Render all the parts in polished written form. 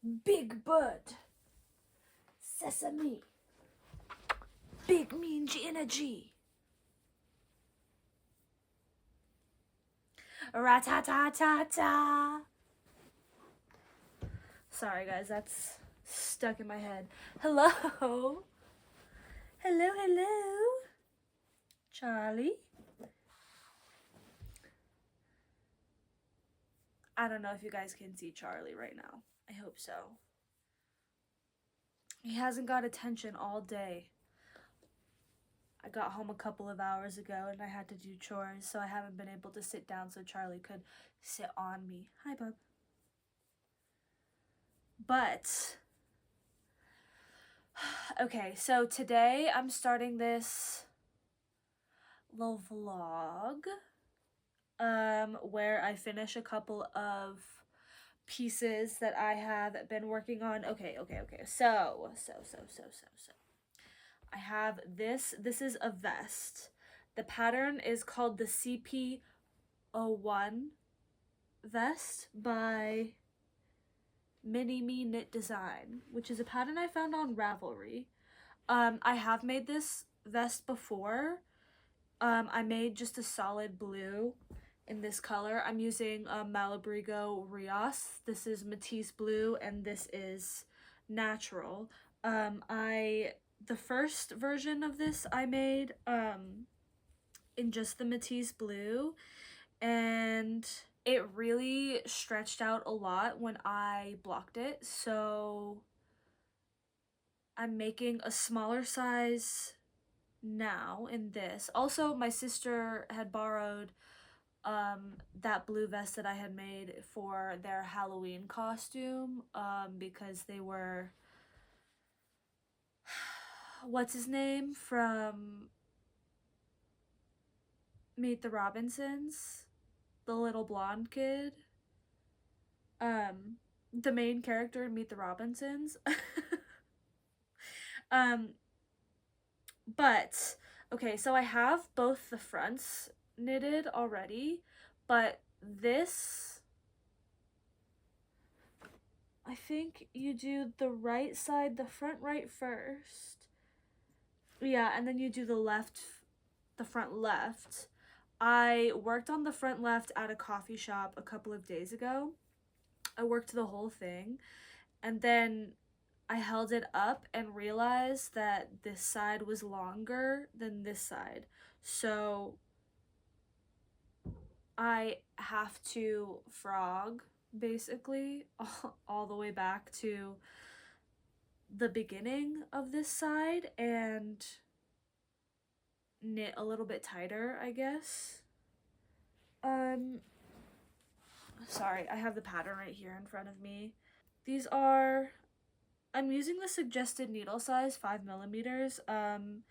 Big Bird, Sesame, Big Mean Energy, Rat-ta-ta-ta-ta. Sorry guys, that's stuck in my head. Hello. Hello, hello. Charlie. I don't know if you guys can see Charlie right now. I hope so. He hasn't got attention all day. I got home a couple of hours ago and I had to do chores, so I haven't been able to sit down so Charlie could sit on me. Hi, bub. But, okay, so today I'm starting this little vlog where I finish a couple of pieces that I have been working on. Okay. So I have this. This is a vest. The pattern is called the CP01 vest by Mini Me Knit Design, which is a pattern I found on Ravelry. I have made this vest before. I made just a solid blue in this color. I'm using Malabrigo Rios. This is Matisse Blue and this is Natural. The first version of this I made in just the Matisse Blue, and it really stretched out a lot when I blocked it, so I'm making a smaller size now in this. Also, my sister had borrowed that blue vest that I had made for their Halloween costume because they were what's his name from Meet the Robinsons, the little blonde kid, the main character in Meet the Robinsons. But okay, so I have both the fronts knitted already, but this, I think you do the right side, the front right first. Yeah, and then you do the left, the front left. I worked on the front left at a coffee shop a couple of days ago. I worked the whole thing, and then I held it up and realized that this side was longer than this side. So I have to frog basically all the way back to the beginning of this side and knit a little bit tighter, I guess. Sorry, I have the pattern right here in front of me. These are, I'm using the suggested needle size, 5mm.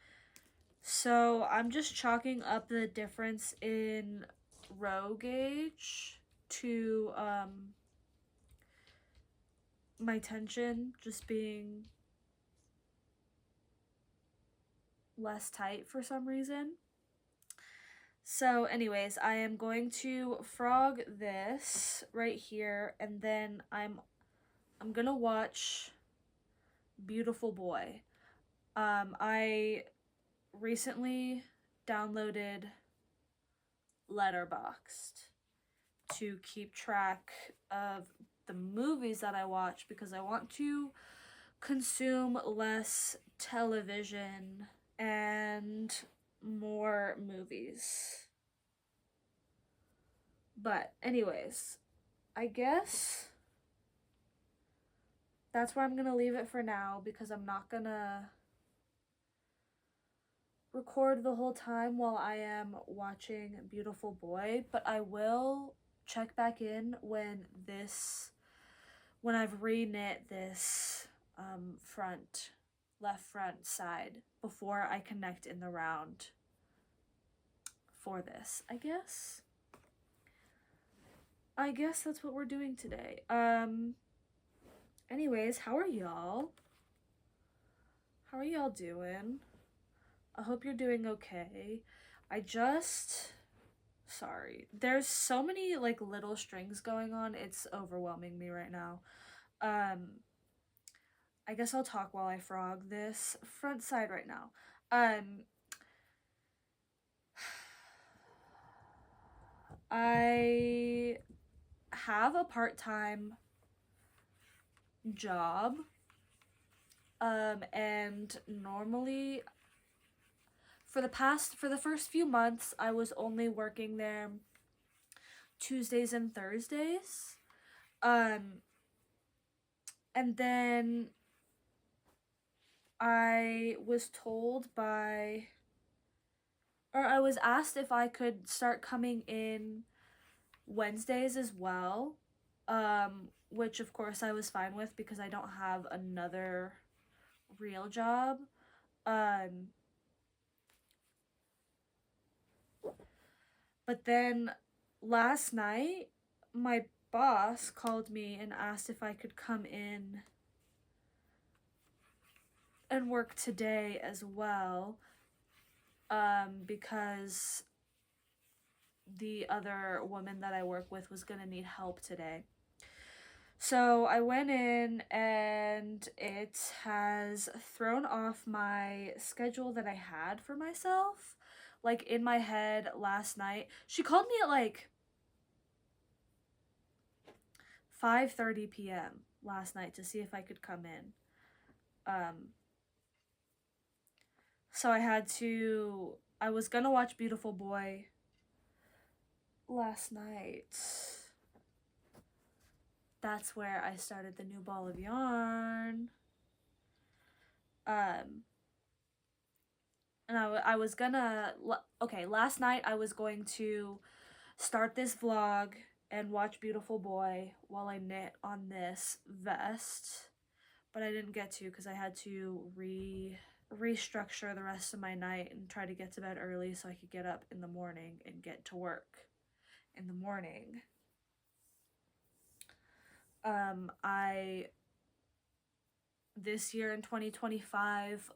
So I'm just chalking up the difference in row gauge to my tension just being less tight for some reason. So anyways, I am going to frog this right here, and then I'm gonna watch Beautiful Boy. I recently downloaded Letterboxd to keep track of the movies that I watch because I want to consume less television and more movies. But anyways, I guess that's where I'm gonna leave it for now because I'm not gonna record the whole time while I am watching Beautiful Boy, but I will check back in when I've re-knit this left front side before I connect in the round for this. I guess that's what we're doing today. Anyways, how are y'all? How are y'all doing? I hope you're doing okay. Sorry, there's so many like little strings going on, it's overwhelming me right now. I guess I'll talk while I frog this front side right now. I have a part-time job, and normally for the first few months I was only working there Tuesdays and Thursdays, and then I was asked if I could start coming in Wednesdays as well, which of course I was fine with because I don't have another real job. But then last night, my boss called me and asked if I could come in and work today as well, because the other woman that I work with was gonna need help today. So I went in and it has thrown off my schedule that I had for myself. Like in my head last night, she called me at like 5:30 p.m. last night to see if I could come in. So I was gonna watch Beautiful Boy last night. That's where I started the new ball of yarn. And I was gonna, okay, last night I was going to start this vlog and watch Beautiful Boy while I knit on this vest, but I didn't get to because I had to restructure the rest of my night and try to get to bed early so I could get up in the morning and get to work in the morning. This year in 2025,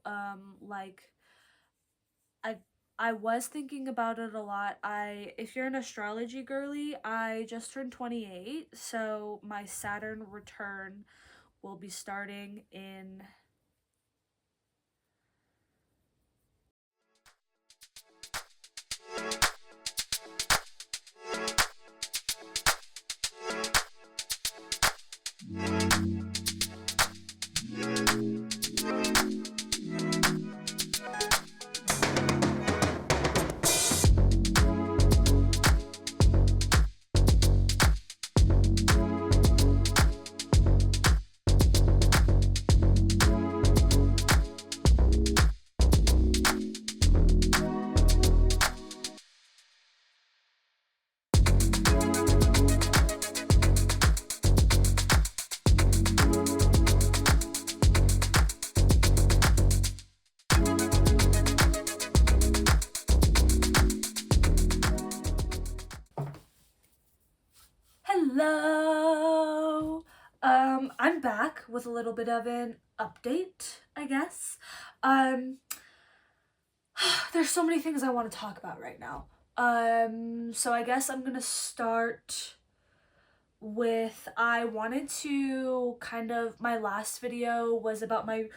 I was thinking about it a lot. If you're an astrology girly, I just turned 28, so my Saturn return will be starting in Hello! I'm back with a little bit of an update, I guess. There's so many things I want to talk about right now. So I guess I'm gonna start with, I wanted to my last video was about my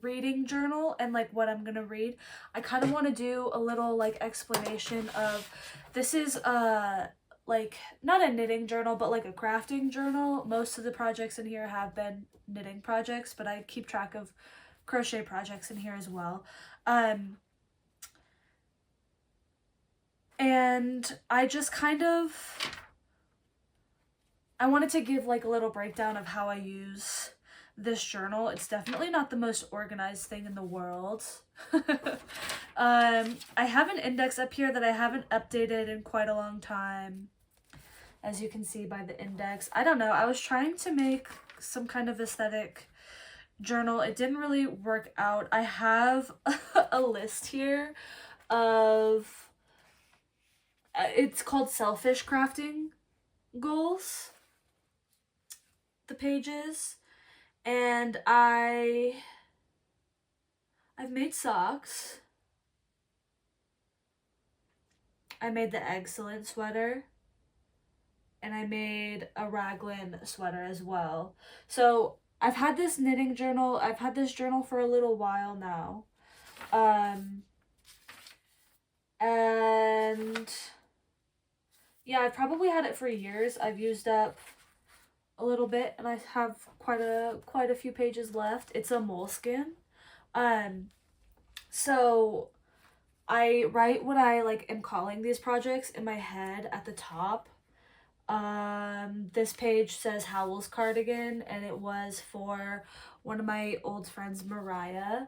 reading journal and like what I'm gonna read. I kind of want to do a little like explanation of, this is like not a knitting journal but like a crafting journal. Most of the projects in here have been knitting projects, but I keep track of crochet projects in here as well. And I just I wanted to give like a little breakdown of how I use this journal. It's definitely not the most organized thing in the world. I have an index up here that I haven't updated in quite a long time, as you can see by the index. I don't know, I was trying to make some kind of aesthetic journal. It didn't really work out. I have a list here of, it's called Selfish Crafting Goals, the pages, and I've made socks. I made the Excellent sweater, and I made a raglan sweater as well. So I've had this knitting journal, I've had this journal for a little while now. And yeah, I've probably had it for years. I've used up a little bit and I have quite a few pages left. It's a moleskin. So I write what I like am calling these projects in my head at the top. This page says Howl's cardigan, and it was for one of my old friends, Mariah.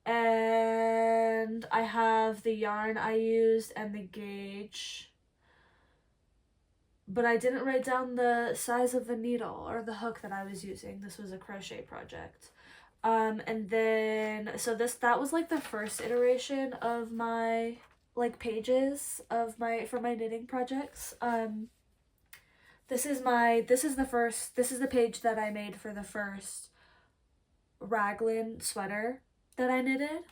And I have the yarn I used and the gauge, but I didn't write down the size of the needle or the hook that I was using. This was a crochet project. And then, so that was like the first iteration of my like pages of for my knitting projects. This is the page that I made for the first raglan sweater that I knitted.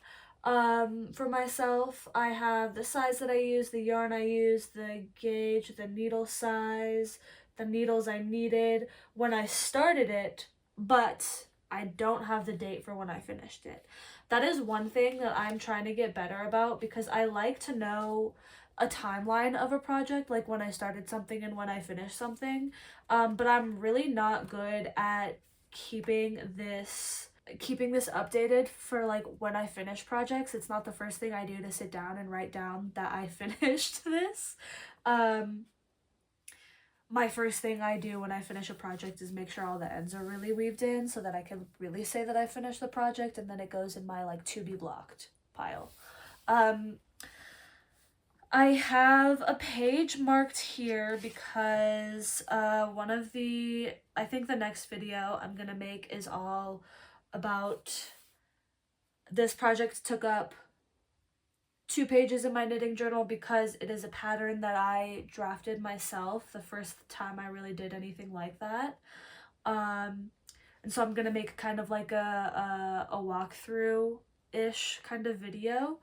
For myself, I have the size that I use, the yarn I use, the gauge, the needle size, the needles I needed when I started it, but I don't have the date for when I finished it. That is one thing that I'm trying to get better about, because I like to know a timeline of a project, like when I started something and when I finished something. But I'm really not good at keeping this updated for like when I finish projects. It's not the first thing I do to sit down and write down that I finished this. My first thing I do when I finish a project is make sure all the ends are really weaved in so that I can really say that I finished the project, and then it goes in my like to be blocked pile. I have a page marked here because I think the next video I'm gonna make is all about this project. Took up 2 pages in my knitting journal because it is a pattern that I drafted myself the first time I really did anything like that. And so I'm gonna make kind of like a walkthrough-ish kind of video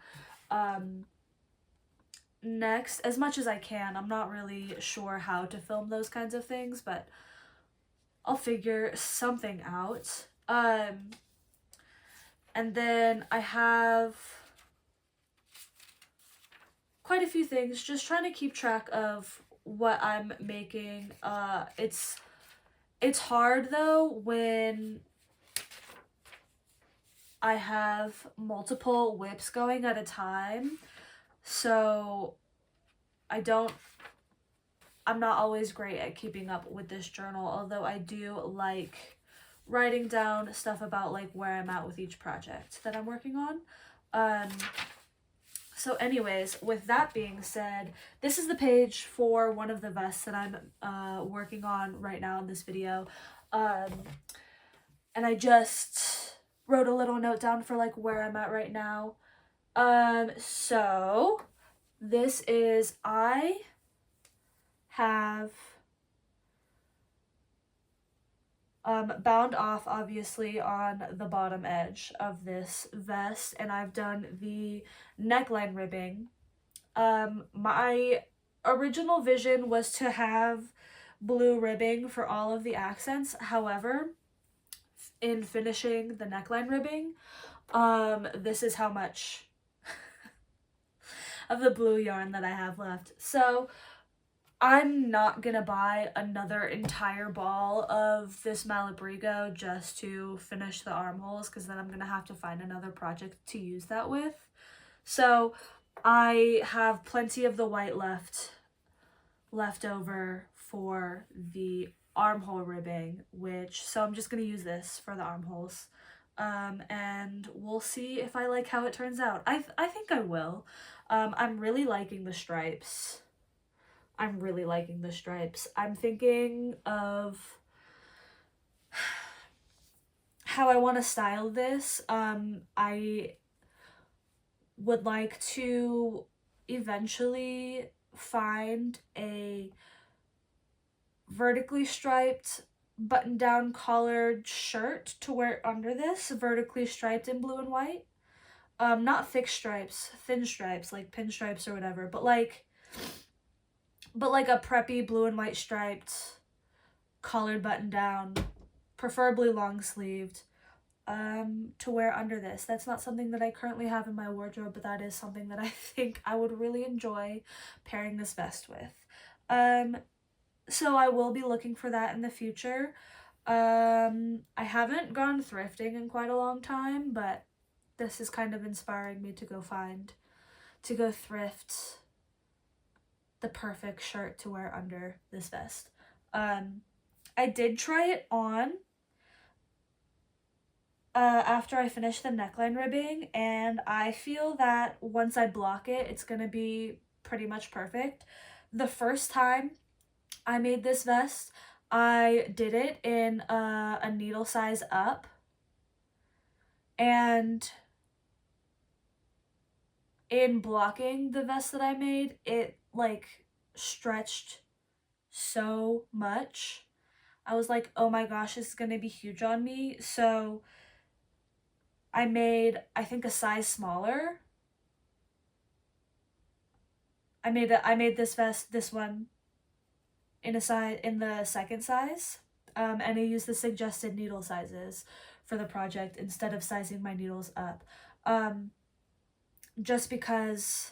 next, as much as I can. I'm not really sure how to film those kinds of things, but I'll figure something out. And then I have quite a few things, just trying to keep track of what I'm making. It's hard though when I have multiple whips going at a time, so I'm not always great at keeping up with this journal, although I do like writing down stuff about like where I'm at with each project that I'm working on. So anyways, with that being said, this is the page for one of the vests that I'm working on right now in this video. And I just wrote a little note down for like where I'm at right now. So this is, I have bound off obviously on the bottom edge of this vest, and I've done the neckline ribbing. My original vision was to have blue ribbing for all of the accents. However, in finishing the neckline ribbing, this is how much of the blue yarn that I have left. So I'm not gonna buy another entire ball of this Malabrigo just to finish the armholes, because then I'm gonna have to find another project to use that with. So I have plenty of the white left over for the armhole ribbing, so I'm just gonna use this for the armholes. And we'll see if I like how it turns out. I think I will. I'm really liking the stripes. I'm thinking of how I want to style this. I would like to eventually find a vertically striped button-down collared shirt to wear under this, vertically striped in blue and white. Not thick stripes, thin stripes, like pinstripes or whatever, but like a preppy blue and white striped collared button down, preferably long sleeved, to wear under this. That's not something that I currently have in my wardrobe, but that is something that I think I would really enjoy pairing this vest with. So I will be looking for that in the future. I haven't gone thrifting in quite a long time, but this is kind of inspiring me to go thrift the perfect shirt to wear under this vest. I did try it on after I finished the neckline ribbing, and I feel that once I block it, it's gonna be pretty much perfect. The first time I made this vest, I did it in a needle size up, and in blocking the vest that I made, it like stretched so much. I was like, oh my gosh, this is gonna be huge on me. So I made, I think, a size smaller. I made this vest, this one, in the second size, and I used the suggested needle sizes for the project instead of sizing my needles up, just because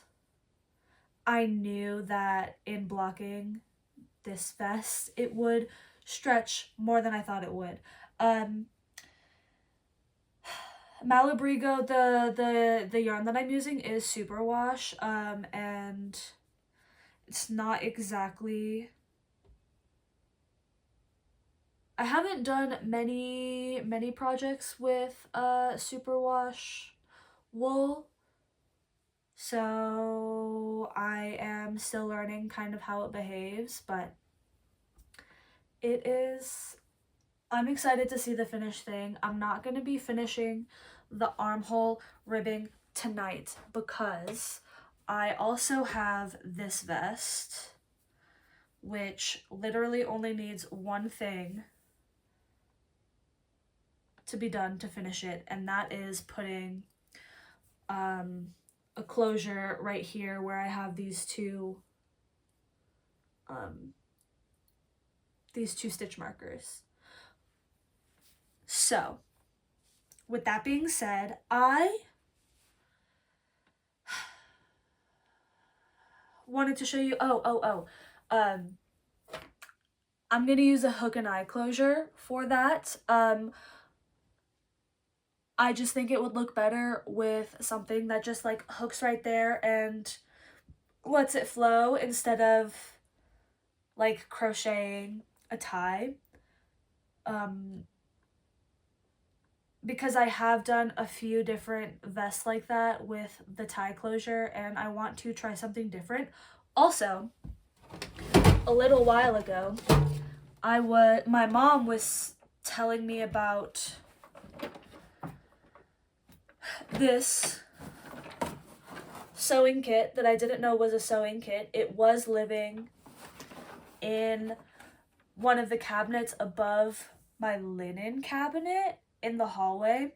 I knew that in blocking this vest it would stretch more than I thought it would. Malabrigo, the yarn that I'm using is superwash, and it's not exactly, I haven't done many projects with superwash wool, so I am still learning kind of how it behaves, but I'm excited to see the finished thing. I'm not going to be finishing the armhole ribbing tonight because I also have this vest, which literally only needs one thing to be done to finish it, and that is putting a closure right here where I have these two stitch markers. So with that being said, I wanted to show you, I'm gonna use a hook and eye closure for that. I just think it would look better with something that just like hooks right there and lets it flow instead of like crocheting a tie. Because I have done a few different vests like that with the tie closure, and I want to try something different. Also, a little while ago, my mom was telling me about this sewing kit that I didn't know was a sewing kit. It was living in one of the cabinets above my linen cabinet in the hallway.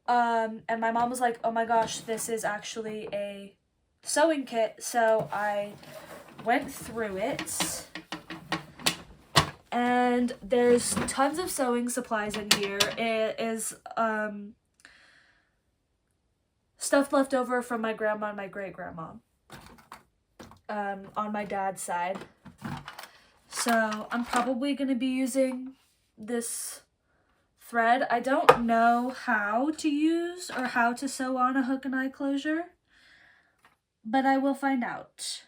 And my mom was like, oh my gosh, this is actually a sewing kit. So I went through it, and there's tons of sewing supplies in here. It is stuff left over from my grandma and my great-grandma on my dad's side. So I'm probably going to be using this thread. I don't know how to use or how to sew on a hook and eye closure, but I will find out.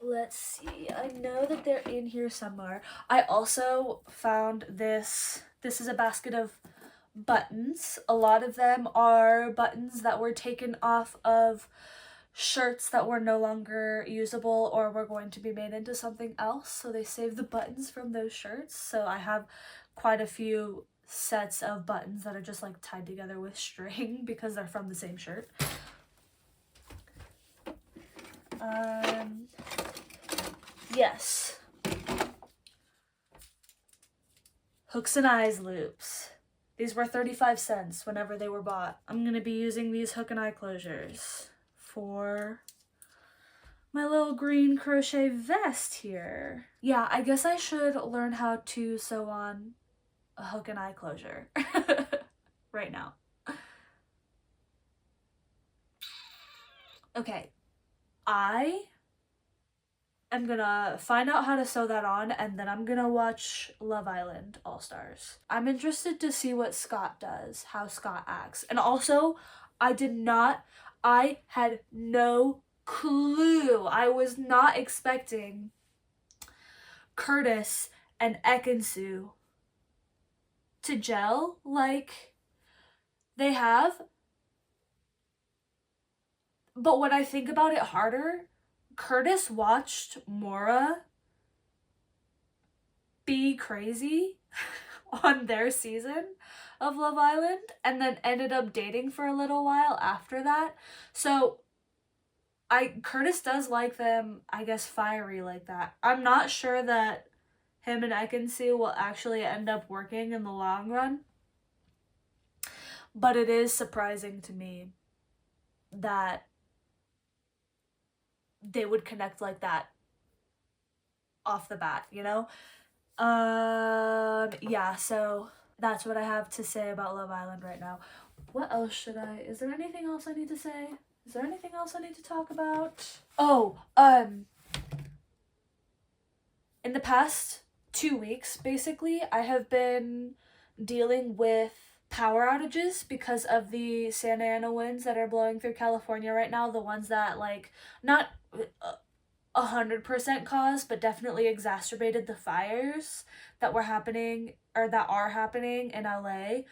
Let's see. I know that they're in here somewhere. I also found this. This is a basket of buttons. A lot of them are buttons that were taken off of shirts that were no longer usable or were going to be made into something else, so they saved the buttons from those shirts. So I have quite a few sets of buttons that are just like tied together with string because they're from the same shirt. Yes, hooks and eyes loops. These were 35 cents whenever they were bought. I'm gonna be using these hook and eye closures for my little green crochet vest here. Yeah, I guess I should learn how to sew on a hook and eye closure right now. Okay, I am gonna find out how to sew that on, and then I'm gonna watch Love Island All Stars. I'm interested to see what Scott does, how Scott acts. And also, I had no clue. I was not expecting Curtis and Ekansu to gel like they have. But when I think about it harder, Curtis watched Mora be crazy on their season of Love Island and then ended up dating for a little while after that. So Curtis does like them, I guess, fiery like that. I'm not sure that him and Ekansu will actually end up working in the long run, but it is surprising to me that they would connect like that off the bat, you know? Yeah, so that's what I have to say about Love Island right now. What else should is there anything else I need to say? Is there anything else I need to talk about? Oh, in the past 2 weeks, basically, I have been dealing with power outages because of the Santa Ana winds that are blowing through California right now. The ones that, like, not 100% caused, but definitely exacerbated the fires that were happening or that are happening in LA.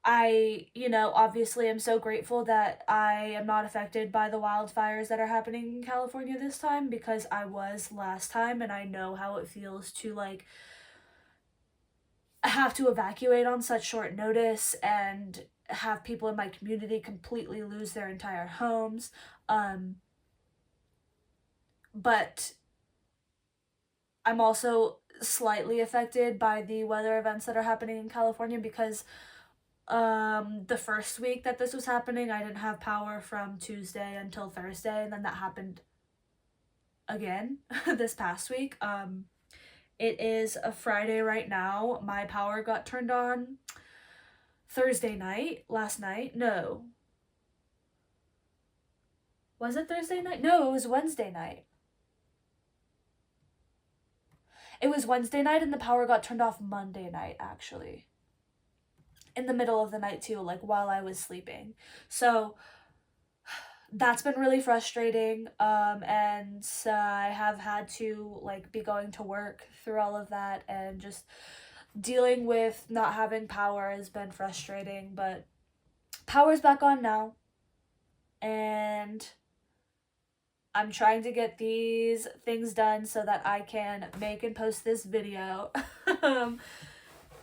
I, obviously am so grateful that I am not affected by the wildfires that are happening in California this time, because I was last time, and I know how it feels to, like, have to evacuate on such short notice and have people in my community completely lose their entire homes. But I'm also slightly affected by the weather events that are happening in California, because the first week that this was happening, I didn't have power from Tuesday until Thursday, and then that happened again this past week. It is a Friday right now. My power got turned on Thursday night, last night. No. Was it Thursday night? No, it was Wednesday night. It was Wednesday night, and the power got turned off Monday night, actually. In the middle of the night, too, like while I was sleeping. So that's been really frustrating, and I have had to, like, be going to work through all of that, and just dealing with not having power has been frustrating, but power's back on now, and I'm trying to get these things done so that I can make and post this video.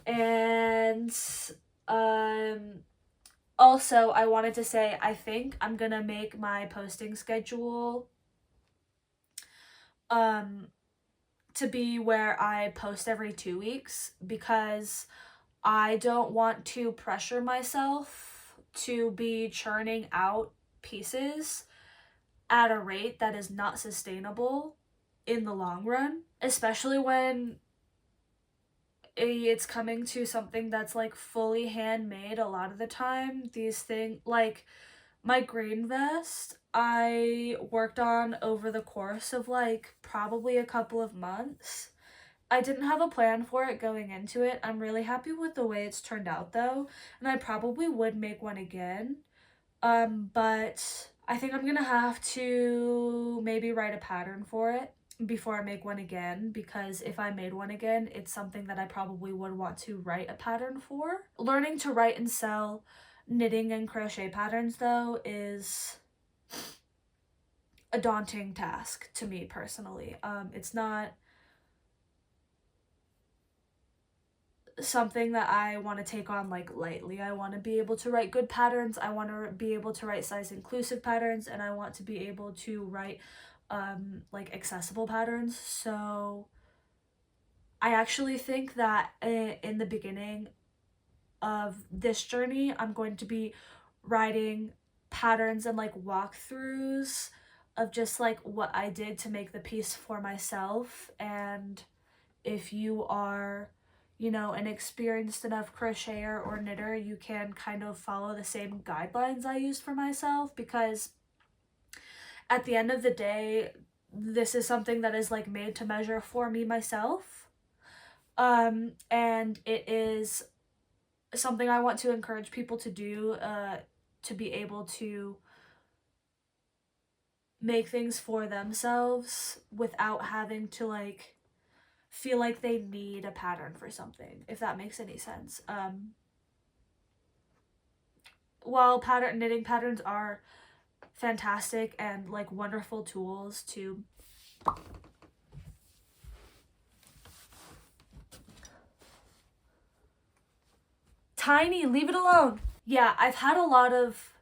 And also, I wanted to say, I think I'm gonna make my posting schedule to be where I post every 2 weeks, because I don't want to pressure myself to be churning out pieces at a rate that is not sustainable in the long run, especially when it's coming to something that's, like, fully handmade. A lot of the time, these things, like my green vest, I worked on over the course of, like, probably a couple of months. I didn't have a plan for it going into it. I'm really happy with the way it's turned out, though, and I probably would make one again. But I think I'm gonna have to maybe write a pattern for it before I make one again, because if I made one again, it's something that I probably would want to write a pattern for. Learning to write and sell knitting and crochet patterns, though, is a daunting task to me personally. It's not something that I want to take on, like, lightly. I want to be able to write good patterns. I want to be able to write size inclusive patterns, and I want to be able to write like, accessible patterns. So I actually think that in the beginning of this journey, I'm going to be writing patterns and like walkthroughs of just like what I did to make the piece for myself. And if you are, you know, an experienced enough crocheter or knitter, you can kind of follow the same guidelines I used for myself, because at the end of the day, this is something that is like made to measure for me myself. And it is something I want to encourage people to do, to be able to make things for themselves without having to like feel like they need a pattern for something, if that makes any sense. While knitting patterns are fantastic and like wonderful tools to Tiny, leave it alone. Yeah, I've had a lot of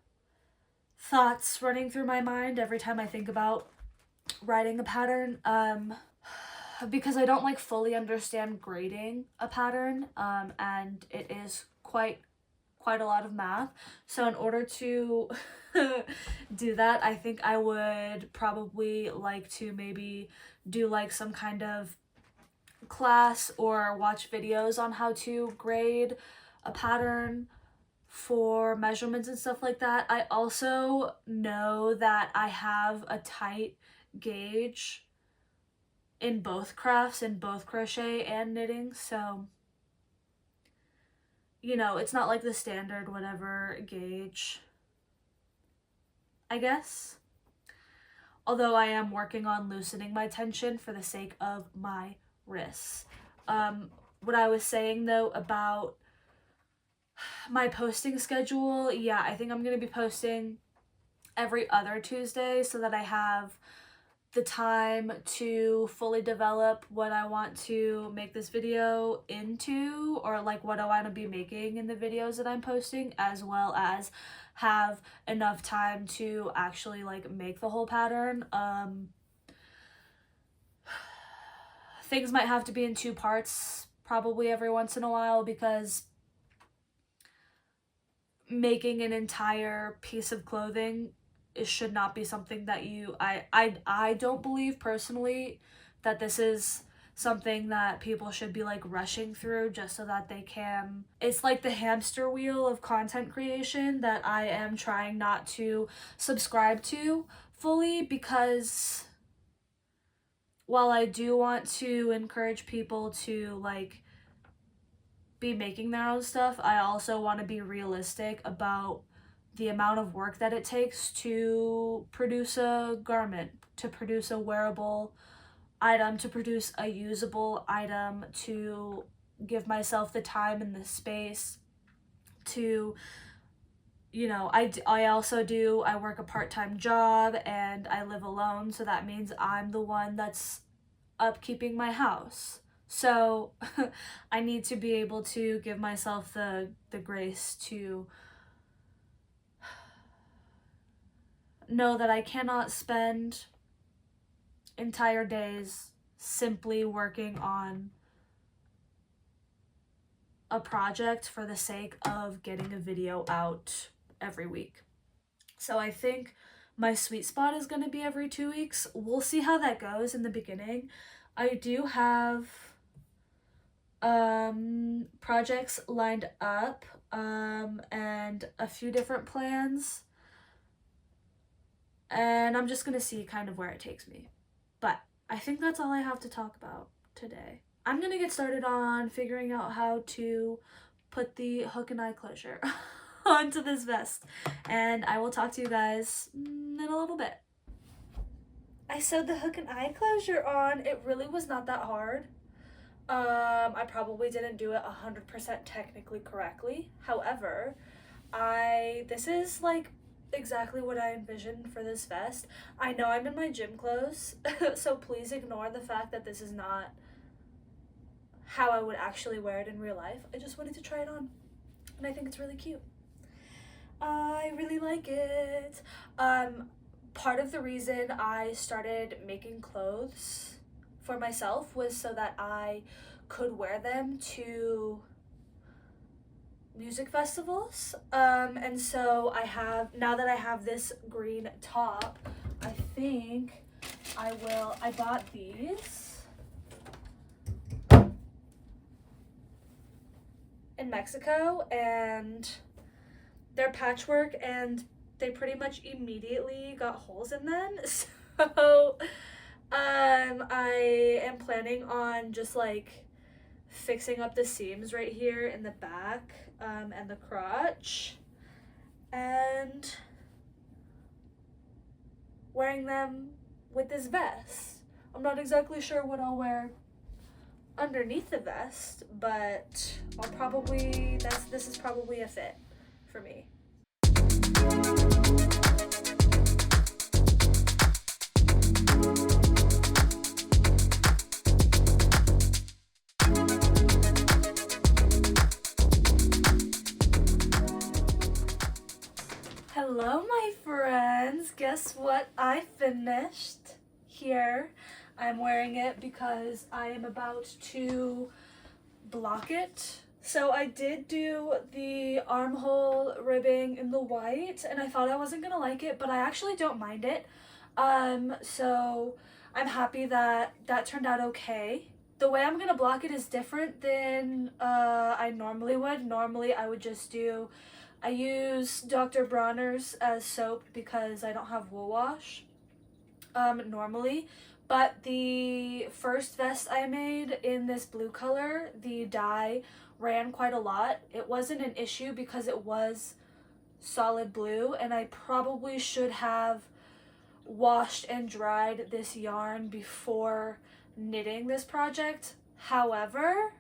thoughts running through my mind every time I think about writing a pattern, because I don't like fully understand grading a pattern, and it is quite a lot of math. So in order to do that, I think I would probably like to maybe do like some kind of class or watch videos on how to grade a pattern for measurements and stuff like that. I also know that I have a tight gauge in both crafts, in both crochet and knitting, so you know, it's not like the standard whatever gauge, I guess. Although I am working on loosening my tension for the sake of my wrists. What I was saying though about my posting schedule, yeah, I think I'm gonna be posting every other Tuesday so that I have the time to fully develop what I want to make this video into, or like what I want to be making in the videos that I'm posting, as well as have enough time to actually like make the whole pattern. Things might have to be in 2 parts probably every once in a while, because making an entire piece of clothing, it should not be something that I don't believe personally that this is something that people should be like rushing through just so that they can. It's like the hamster wheel of content creation that I am trying not to subscribe to fully, because while I do want to encourage people to like be making their own stuff, I also want to be realistic about the amount of work that it takes to produce a garment, to produce a wearable item, to produce a usable item, to give myself the time and the space to, you know, I also work a part-time job and I live alone, so that means I'm the one that's upkeeping my house. So I need to be able to give myself the grace to know that I cannot spend entire days simply working on a project for the sake of getting a video out every week. So I think my sweet spot is going to be every 2 weeks. We'll see how that goes in the beginning. I do have projects lined up, and a few different plans, and I'm just gonna see kind of where it takes me. But I think that's all I have to talk about today. I'm gonna get started on figuring out how to put the hook and eye closure onto this vest, and I will talk to you guys in a little bit. I sewed the hook and eye closure on. It really was not that hard. I probably didn't do it 100% technically correctly. However, this is like exactly what I envisioned for this vest. I know I'm in my gym clothes, so please ignore the fact that this is not how I would actually wear it in real life. I just wanted to try it on, and I think it's really cute. I really like it. Part of the reason I started making clothes for myself was so that I could wear them to music festivals. And so now that I have this green top, I think I bought these in Mexico, and they're patchwork, and they pretty much immediately got holes in them. So I am planning on just like fixing up the seams right here in the back, and the crotch, and wearing them with this vest. I'm not exactly sure what I'll wear underneath the vest, but this is probably a fit for me. Hello, my friends. Guess what I finished here? I'm wearing it because I am about to block it. So I did do the armhole ribbing in the white, and I thought I wasn't gonna like it, but I actually don't mind it. So I'm happy that that turned out okay. The way I'm gonna block it is different than I normally would. Normally I use Dr. Bronner's as soap because I don't have wool wash normally. But the first vest I made in this blue color, the dye ran quite a lot. It wasn't an issue because it was solid blue, and I probably should have washed and dried this yarn before knitting this project. However,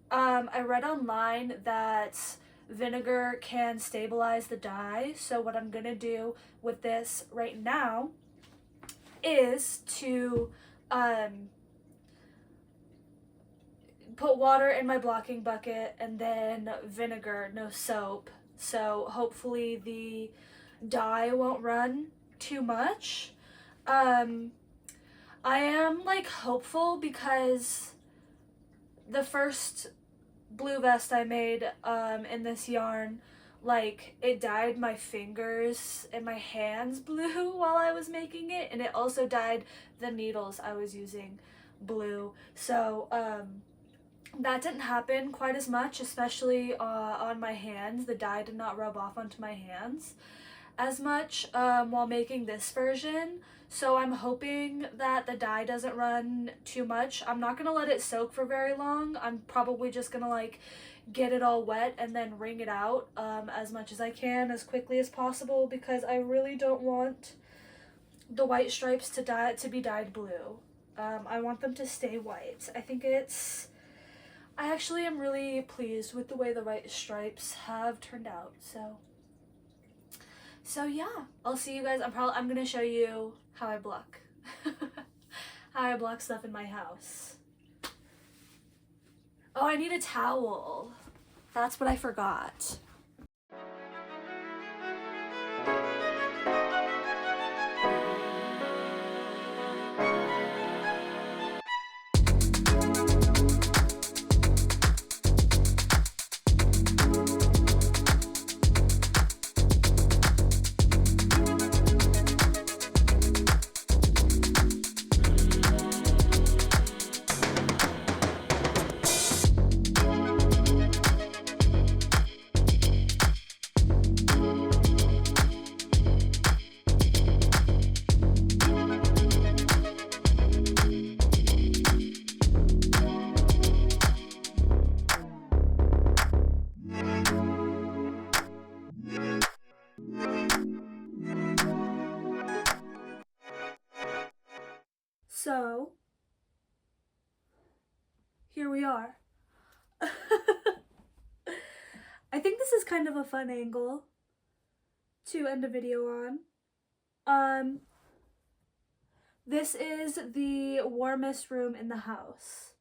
I read online that vinegar can stabilize the dye, so what I'm gonna do with this right now is to put water in my blocking bucket and then vinegar, no soap, so hopefully the dye won't run too much. I am like hopeful because the first blue vest I made in this yarn, like it dyed my fingers and my hands blue while I was making it, and it also dyed the needles I was using blue. So that didn't happen quite as much, especially on my hands. The dye did not rub off onto my hands as much while making this version. So I'm hoping that the dye doesn't run too much. I'm not gonna let it soak for very long. I'm probably just gonna like get it all wet and then wring it out as much as I can, as quickly as possible, because I really don't want the white stripes to be dyed blue. I want them to stay white. I actually am really pleased with the way the white stripes have turned out. So yeah, I'll see you guys. I'm gonna show you how I block. How I block stuff in my house. Oh, I need a towel. That's what I forgot. So, here we are. I think this is kind of a fun angle to end a video on. This is the warmest room in the house.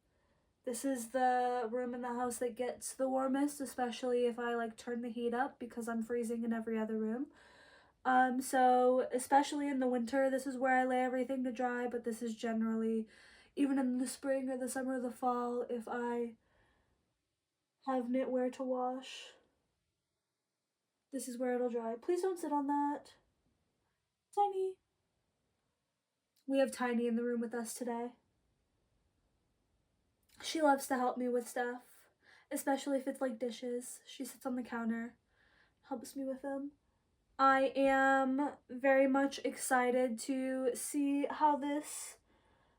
This is the room in the house that gets the warmest, especially if I like turn the heat up, because I'm freezing in every other room. So especially in the winter, this is where I lay everything to dry, but this is generally, even in the spring or the summer or the fall, if I have knitwear to wash. This is where it'll dry. Please don't sit on that. Tiny. We have Tiny in the room with us today. She loves to help me with stuff, especially if it's like dishes. She sits on the counter, helps me with them. I am very much excited to see how this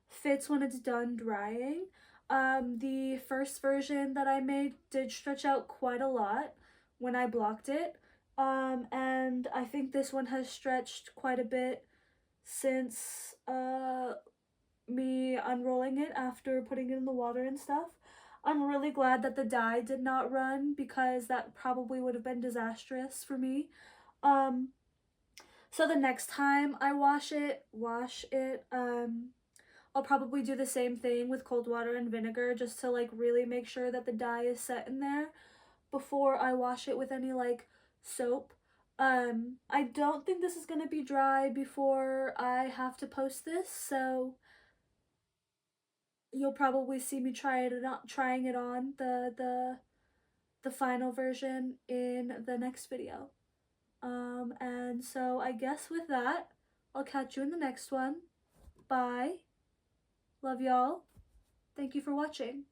fits when it's done drying. The first version that I made did stretch out quite a lot when I blocked it. And I think this one has stretched quite a bit since me unrolling it after putting it in the water and stuff. I'm really glad that the dye did not run because that probably would have been disastrous for me. So the next time I wash it, I'll probably do the same thing with cold water and vinegar just to like really make sure that the dye is set in there before I wash it with any like soap. I don't think this is going to be dry before I have to post this, so you'll probably see me trying it on the final version in the next video. And so I guess with that, I'll catch you in the next one. Bye. Love y'all. Thank you for watching.